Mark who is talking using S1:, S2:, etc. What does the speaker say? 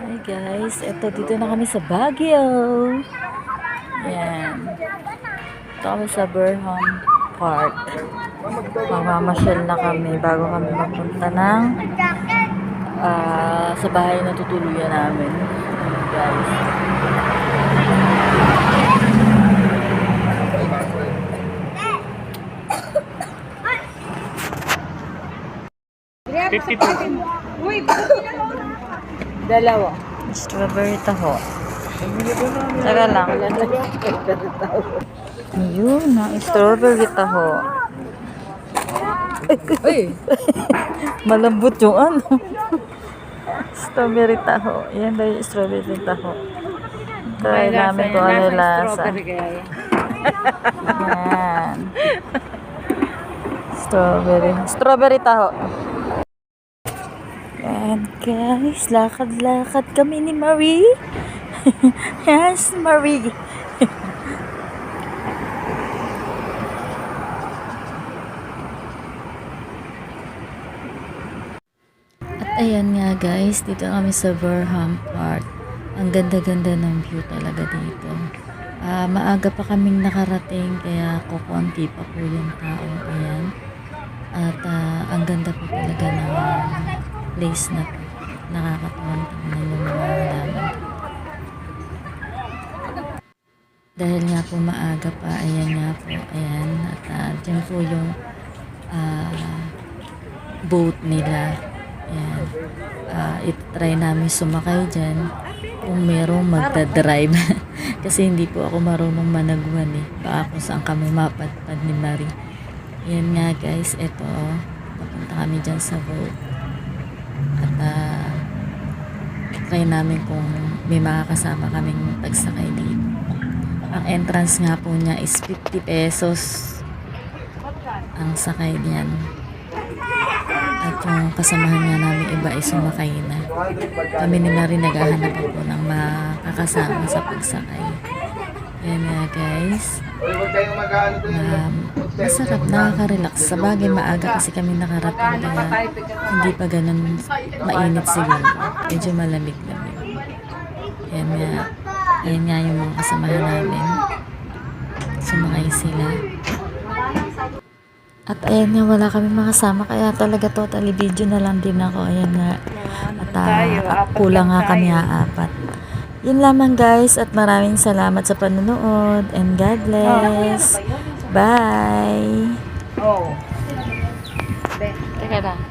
S1: Hi guys, eto dito na kami sa Baguio. Yan. Ito kami sa Burham Park. Mamamasyal na kami bago kami mapunta ng sa bahay na tutuluyan namin. Guys.
S2: Dalawa.
S1: Strawberry taho. Saka lang. Yun na, strawberry taho.
S2: Ay!
S1: Malambot yung ano. Strawberry taho. Yan daw yung strawberry taho. Try namin kung ano yung lasa. Yan. Strawberry taho. Yan guys, lakad-lakad kami ni Marie. Yes, Marie. At ayan nga guys, dito kami sa Burham Park. Ang ganda-ganda ng view talaga dito. Maaga pa kaming nakarating kaya kukunti pa po yung tao. Ayan. At ang ganda po talaga ng place na to. Nakakatuwang tingnan yung mga halaman. Dahil nga po maaga pa, ayan nga po, ayan. At dyan po yung boat nila. Ayan. Itry namin sumakay dyan kung merong magdadrive. Kasi hindi po ako marunong managwan eh. Baka kung saan kami mapadpad ni Marie. Ayan nga guys, eto. Papunta kami dyan sa boat. At try namin kung may makakasama kaming pagsakay dito. Ang entrance nga po niya is 50 pesos ang sakay niyan. At yung kasamahan nga namin iba ay sumakay na. Kami nila rin naghahanap po ng makakasama sa pagsakay. Yan nga guys. Masarap, nakaka-relax. Sa bagay maaga kasi kami nakarating kaya hindi pa ganun mainit siguro. Medyo malamig-lamig. Yan nga yung mga kasamahan namin. Sumakay sila. At ayan nga, wala kami makasama kaya talaga totally video na lang din ako. Ayan nga. At kulang nga kami apat. Yun lamang guys at maraming salamat sa panonood and God bless. Bye!
S2: Oh.
S1: Teka lang.